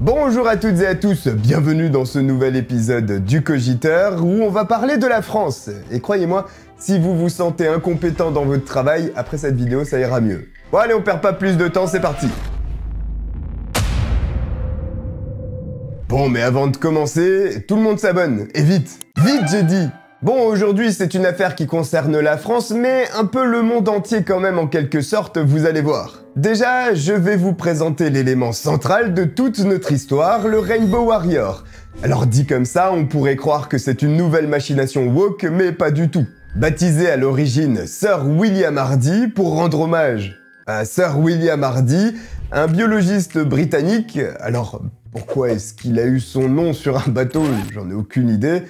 Bonjour à toutes et à tous, bienvenue dans ce nouvel épisode du Cogiteur où on va parler de la France. Et croyez-moi, si vous vous sentez incompétent dans votre travail, après cette vidéo ça ira mieux. Bon allez, on perd pas plus de temps, c'est parti. Bon mais avant de commencer, tout le monde s'abonne, et vite, vite j'ai dit. Bon, aujourd'hui, c'est une affaire qui concerne la France, mais un peu le monde entier quand même en quelque sorte, vous allez voir. Déjà, je vais vous présenter l'élément central de toute notre histoire, le Rainbow Warrior. Alors dit comme ça, on pourrait croire que c'est une nouvelle machination woke, mais pas du tout. Baptisé à l'origine Sir William Hardy pour rendre hommage à Sir William Hardy, un biologiste britannique. Alors, pourquoi est-ce qu'il a eu son nom sur un bateau? J'en ai aucune idée.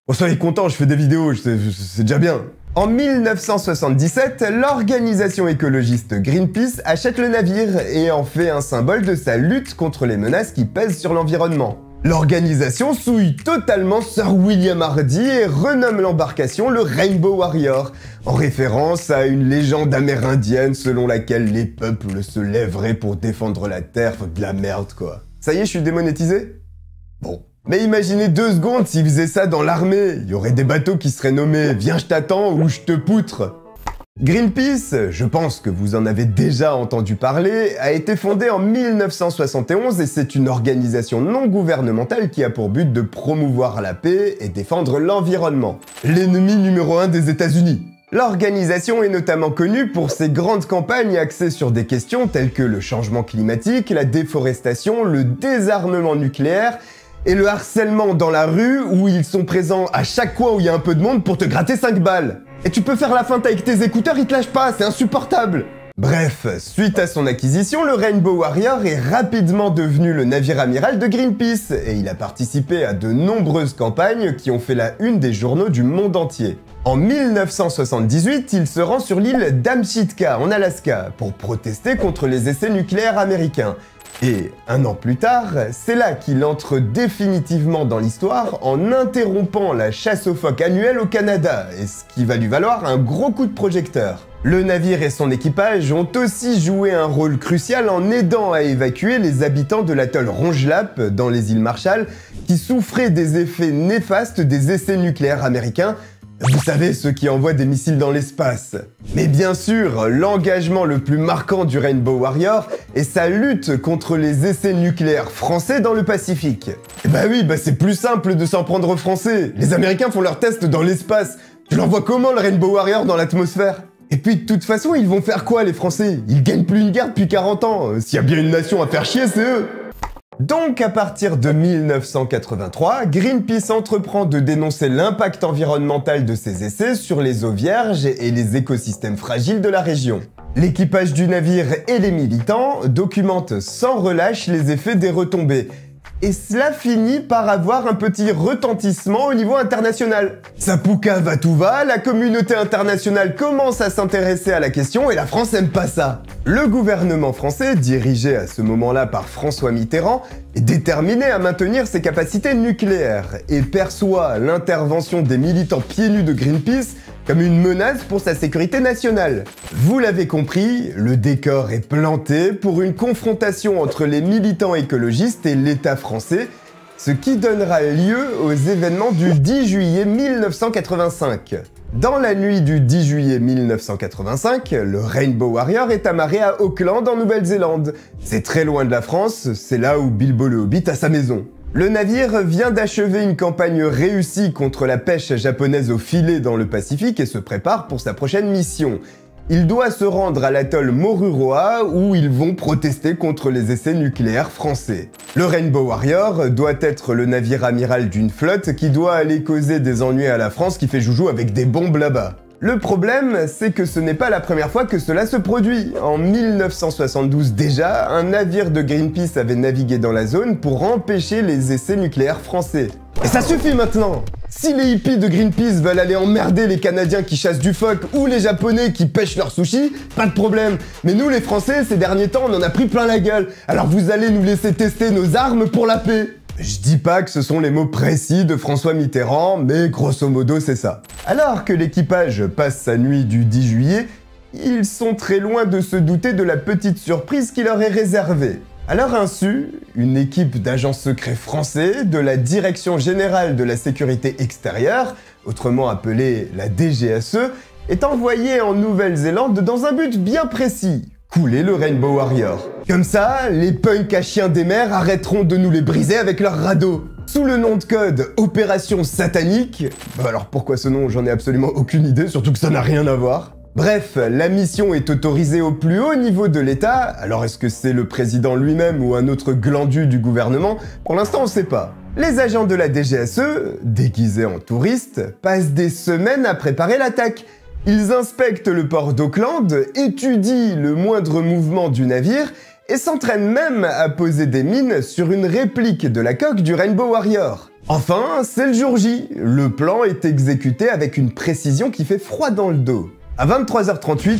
Bon, soyez contents, je fais des vidéos, c'est déjà bien. En 1977, l'organisation écologiste Greenpeace achète le navire et en fait un symbole de sa lutte contre les menaces qui pèsent sur l'environnement. L'organisation souille totalement Sir William Hardy et renomme l'embarcation le Rainbow Warrior, en référence à une légende amérindienne selon laquelle les peuples se lèveraient pour défendre la terre, de la merde quoi. Ça y est, je suis démonétisé? Bon. Mais imaginez 2 secondes s'ils faisaient ça dans l'armée, il y aurait des bateaux qui seraient nommés « Viens je t'attends » ou « Je te poutre ». Greenpeace, je pense que vous en avez déjà entendu parler, a été fondée en 1971 et c'est une organisation non gouvernementale qui a pour but de promouvoir la paix et défendre l'environnement. L'ennemi numéro 1 des États-Unis. L'organisation est notamment connue pour ses grandes campagnes axées sur des questions telles que le changement climatique, la déforestation, le désarmement nucléaire et le harcèlement dans la rue où ils sont présents à chaque coin où il y a un peu de monde pour te gratter 5 balles. Et tu peux faire la feinte avec tes écouteurs, ils te lâchent pas, c'est insupportable. Bref, suite à son acquisition, le Rainbow Warrior est rapidement devenu le navire amiral de Greenpeace et il a participé à de nombreuses campagnes qui ont fait la une des journaux du monde entier. En 1978, il se rend sur l'île d'Amchitka, en Alaska, pour protester contre les essais nucléaires américains. Et un an plus tard, c'est là qu'il entre définitivement dans l'histoire en interrompant la chasse aux phoques annuelle au Canada, et ce qui va lui valoir un gros coup de projecteur. Le navire et son équipage ont aussi joué un rôle crucial en aidant à évacuer les habitants de l'atoll Rongelap, dans les îles Marshall, qui souffraient des effets néfastes des essais nucléaires américains. Vous savez, ceux qui envoient des missiles dans l'espace. Mais bien sûr, l'engagement le plus marquant du Rainbow Warrior est sa lutte contre les essais nucléaires français dans le Pacifique. Et bah oui, c'est plus simple de s'en prendre aux Français. Les Américains font leurs tests dans l'espace. Tu l'envoies comment le Rainbow Warrior dans l'atmosphère? Et puis de toute façon, ils vont faire quoi les Français? Ils gagnent plus une guerre depuis 40 ans. S'il y a bien une nation à faire chier, c'est eux. Donc à partir de 1983, Greenpeace entreprend de dénoncer l'impact environnemental de ces essais sur les eaux vierges et les écosystèmes fragiles de la région. L'équipage du navire et les militants documentent sans relâche les effets des retombées. Et cela finit par avoir un petit retentissement au niveau international. Ça poucave à tout va, la communauté internationale commence à s'intéresser à la question et la France aime pas ça. Le gouvernement français, dirigé à ce moment-là par François Mitterrand, est déterminé à maintenir ses capacités nucléaires et perçoit l'intervention des militants pieds nus de Greenpeace comme une menace pour sa sécurité nationale. Vous l'avez compris, le décor est planté pour une confrontation entre les militants écologistes et l'État français, ce qui donnera lieu aux événements du 10 juillet 1985. Dans la nuit du 10 juillet 1985, le Rainbow Warrior est amarré à Auckland en Nouvelle-Zélande. C'est très loin de la France, c'est là où Bilbo le Hobbit a sa maison. Le navire vient d'achever une campagne réussie contre la pêche japonaise au filet dans le Pacifique et se prépare pour sa prochaine mission. Il doit se rendre à l'atoll Moruroa où ils vont protester contre les essais nucléaires français. Le Rainbow Warrior doit être le navire amiral d'une flotte qui doit aller causer des ennuis à la France qui fait joujou avec des bombes là-bas. Le problème, c'est que ce n'est pas la première fois que cela se produit. En 1972 déjà, un navire de Greenpeace avait navigué dans la zone pour empêcher les essais nucléaires français. Et ça suffit maintenant! Si les hippies de Greenpeace veulent aller emmerder les Canadiens qui chassent du phoque ou les Japonais qui pêchent leurs sushis, pas de problème. Mais nous les Français, ces derniers temps, on en a pris plein la gueule. Alors vous allez nous laisser tester nos armes pour la paix. Je dis pas que ce sont les mots précis de François Mitterrand, mais grosso modo c'est ça. Alors que l'équipage passe sa nuit du 10 juillet, ils sont très loin de se douter de la petite surprise qui leur est réservée. À leur insu, une équipe d'agents secrets français de la Direction Générale de la Sécurité Extérieure, autrement appelée la DGSE, est envoyée en Nouvelle-Zélande dans un but bien précis: couler le Rainbow Warrior. Comme ça, les punks à chiens des mers arrêteront de nous les briser avec leurs radeaux. Sous le nom de code Opération Satanique, alors pourquoi ce nom, j'en ai absolument aucune idée, surtout que ça n'a rien à voir. Bref, la mission est autorisée au plus haut niveau de l'État, alors est-ce que c'est le président lui-même ou un autre glandu du gouvernement? Pour l'instant on sait pas. Les agents de la DGSE, déguisés en touristes, passent des semaines à préparer l'attaque. Ils inspectent le port d'Auckland, étudient le moindre mouvement du navire et s'entraînent même à poser des mines sur une réplique de la coque du Rainbow Warrior. Enfin, c'est le jour J. Le plan est exécuté avec une précision qui fait froid dans le dos. À 23h38,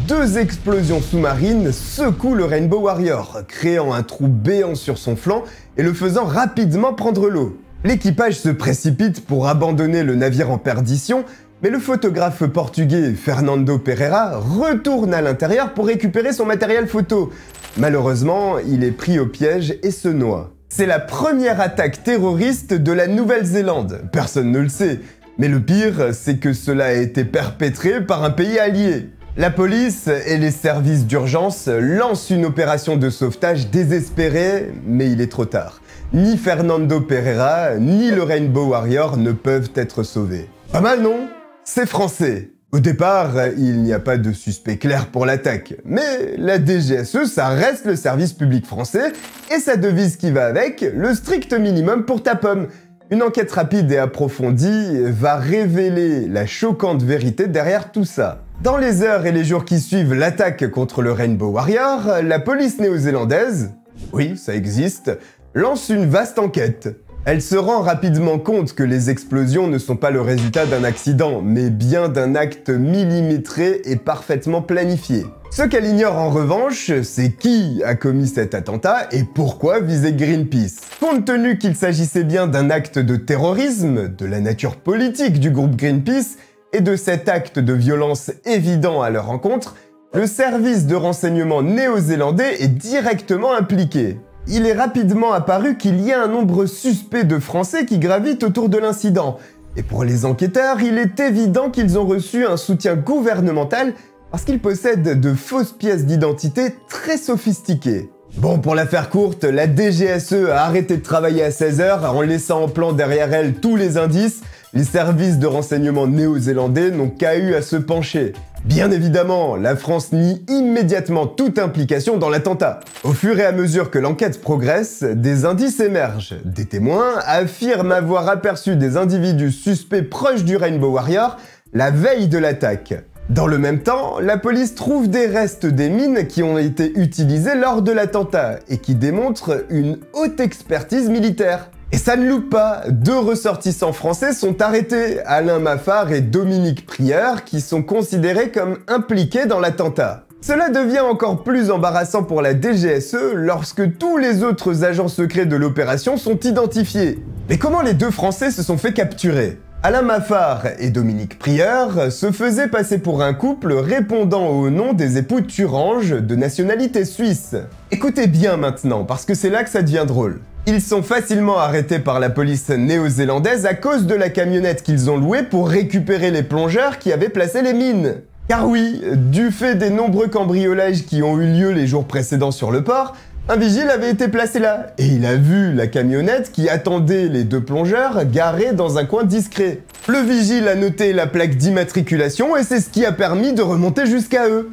2 explosions sous-marines secouent le Rainbow Warrior, créant un trou béant sur son flanc et le faisant rapidement prendre l'eau. L'équipage se précipite pour abandonner le navire en perdition, mais le photographe portugais Fernando Pereira retourne à l'intérieur pour récupérer son matériel photo. Malheureusement, il est pris au piège et se noie. C'est la première attaque terroriste de la Nouvelle-Zélande, personne ne le sait. Mais le pire, c'est que cela a été perpétré par un pays allié. La police et les services d'urgence lancent une opération de sauvetage désespérée, mais il est trop tard. Ni Fernando Pereira, ni le Rainbow Warrior ne peuvent être sauvés. Pas mal, non? C'est français. Au départ, il n'y a pas de suspect clair pour l'attaque, mais la DGSE, ça reste le service public français, et sa devise qui va avec, le strict minimum pour ta pomme. Une enquête rapide et approfondie va révéler la choquante vérité derrière tout ça. Dans les heures et les jours qui suivent l'attaque contre le Rainbow Warrior, la police néo-zélandaise, oui, ça existe, lance une vaste enquête. Elle se rend rapidement compte que les explosions ne sont pas le résultat d'un accident, mais bien d'un acte millimétré et parfaitement planifié. Ce qu'elle ignore en revanche, c'est qui a commis cet attentat et pourquoi viser Greenpeace. Compte tenu qu'il s'agissait bien d'un acte de terrorisme, de la nature politique du groupe Greenpeace, et de cet acte de violence évident à leur encontre, le service de renseignement néo-zélandais est directement impliqué. Il est rapidement apparu qu'il y a un nombre suspect de Français qui gravitent autour de l'incident. Et pour les enquêteurs, il est évident qu'ils ont reçu un soutien gouvernemental parce qu'ils possèdent de fausses pièces d'identité très sophistiquées. Bon, pour la faire courte, la DGSE a arrêté de travailler à 16h en laissant en plan derrière elle tous les indices. Les services de renseignement néo-zélandais n'ont qu'à eu à se pencher. Bien évidemment, la France nie immédiatement toute implication dans l'attentat. Au fur et à mesure que l'enquête progresse, des indices émergent. Des témoins affirment avoir aperçu des individus suspects proches du Rainbow Warrior la veille de l'attaque. Dans le même temps, la police trouve des restes des mines qui ont été utilisées lors de l'attentat et qui démontrent une haute expertise militaire. Et ça ne loupe pas, 2 ressortissants français sont arrêtés, Alain Maffard et Dominique Prieur, qui sont considérés comme impliqués dans l'attentat. Cela devient encore plus embarrassant pour la DGSE lorsque tous les autres agents secrets de l'opération sont identifiés. Mais comment les 2 Français se sont fait capturer? Alain Maffard et Dominique Prieur se faisaient passer pour un couple répondant au nom des époux Thurange de nationalité suisse. Écoutez bien maintenant, parce que c'est là que ça devient drôle. Ils sont facilement arrêtés par la police néo-zélandaise à cause de la camionnette qu'ils ont louée pour récupérer les plongeurs qui avaient placé les mines. Car oui, du fait des nombreux cambriolages qui ont eu lieu les jours précédents sur le port, un vigile avait été placé là, et il a vu la camionnette qui attendait les 2 plongeurs garés dans un coin discret. Le vigile a noté la plaque d'immatriculation et c'est ce qui a permis de remonter jusqu'à eux.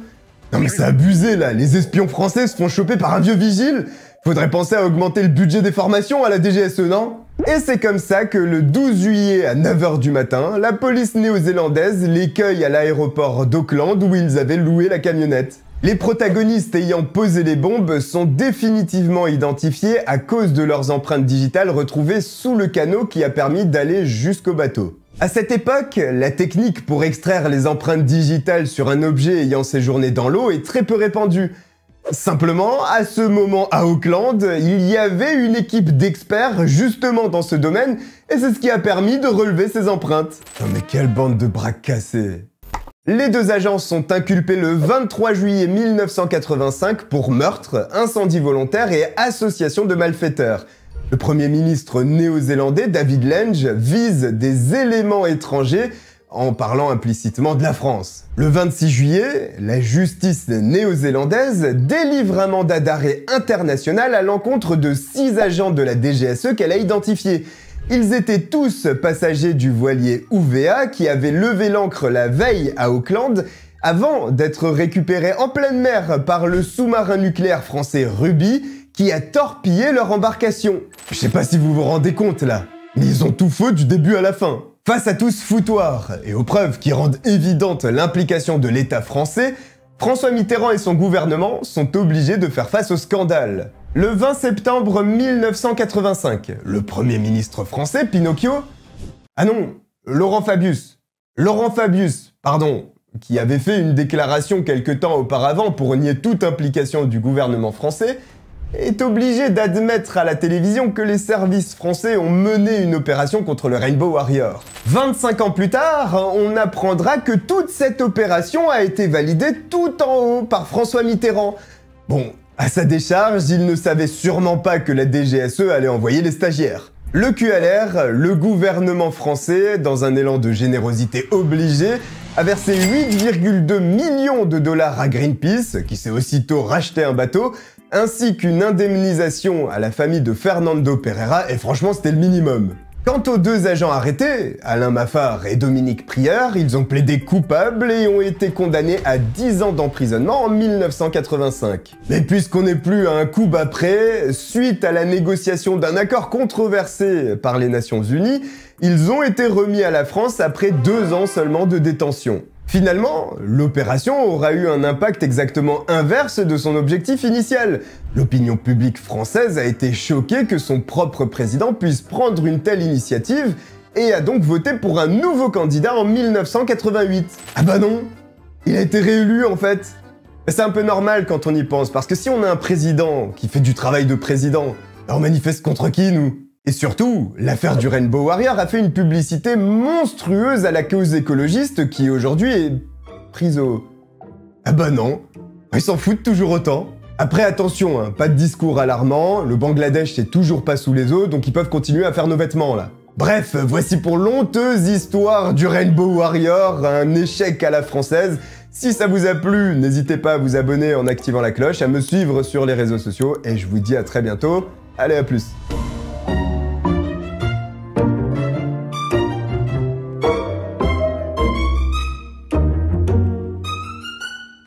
Non mais c'est abusé là, les espions français se font choper par un vieux vigile. Faudrait penser à augmenter le budget des formations à la DGSE, non? Et c'est comme ça que le 12 juillet à 9h du matin, la police néo-zélandaise les cueille à l'aéroport d'Auckland où ils avaient loué la camionnette. Les protagonistes ayant posé les bombes sont définitivement identifiés à cause de leurs empreintes digitales retrouvées sous le canot qui a permis d'aller jusqu'au bateau. À cette époque, la technique pour extraire les empreintes digitales sur un objet ayant séjourné dans l'eau est très peu répandue. Simplement, à ce moment à Auckland, il y avait une équipe d'experts justement dans ce domaine et c'est ce qui a permis de relever ces empreintes. Non mais quelle bande de bras cassés! Les deux agents sont inculpés le 23 juillet 1985 pour meurtre, incendie volontaire et association de malfaiteurs. Le Premier ministre néo-zélandais David Lange vise des éléments étrangers en parlant implicitement de la France. Le 26 juillet, la justice néo-zélandaise délivre un mandat d'arrêt international à l'encontre de 6 agents de la DGSE qu'elle a identifiés. Ils étaient tous passagers du voilier UVA qui avait levé l'ancre la veille à Auckland avant d'être récupérés en pleine mer par le sous-marin nucléaire français Ruby qui a torpillé leur embarcation. Je sais pas si vous vous rendez compte là, mais ils ont tout faux du début à la fin. Face à tout ce foutoir et aux preuves qui rendent évidente l'implication de l'État français, François Mitterrand et son gouvernement sont obligés de faire face au scandale. Le 20 septembre 1985, le Premier ministre français, Pinocchio... Ah non, Laurent Fabius, pardon, qui avait fait une déclaration quelque temps auparavant pour nier toute implication du gouvernement français, est obligé d'admettre à la télévision que les services français ont mené une opération contre le Rainbow Warrior. 25 ans plus tard, on apprendra que toute cette opération a été validée tout en haut par François Mitterrand. Bon, à sa décharge, il ne savait sûrement pas que la DGSE allait envoyer les stagiaires. Le cul à l'air, le gouvernement français, dans un élan de générosité obligé, a versé 8,2 millions de dollars à Greenpeace, qui s'est aussitôt racheté un bateau, ainsi qu'une indemnisation à la famille de Fernando Pereira, et franchement c'était le minimum. Quant aux 2 agents arrêtés, Alain Maffard et Dominique Prieur, ils ont plaidé coupables et ont été condamnés à 10 ans d'emprisonnement en 1985. Mais puisqu'on n'est plus à un coup bas près, suite à la négociation d'un accord controversé par les Nations Unies, ils ont été remis à la France après 2 ans seulement de détention. Finalement, l'opération aura eu un impact exactement inverse de son objectif initial. L'opinion publique française a été choquée que son propre président puisse prendre une telle initiative et a donc voté pour un nouveau candidat en 1988. Ah bah non, il a été réélu en fait. C'est un peu normal quand on y pense, parce que si on a un président qui fait du travail de président, on manifeste contre qui nous ? Et surtout, l'affaire du Rainbow Warrior a fait une publicité monstrueuse à la cause écologiste qui aujourd'hui est prise au... Ah bah non, ils s'en foutent toujours autant. Après attention, hein, pas de discours alarmant, le Bangladesh c'est toujours pas sous les eaux, donc ils peuvent continuer à faire nos vêtements là. Bref, voici pour l'honteuse histoire du Rainbow Warrior, un échec à la française. Si ça vous a plu, n'hésitez pas à vous abonner en activant la cloche, à me suivre sur les réseaux sociaux, et je vous dis à très bientôt. Allez, à plus.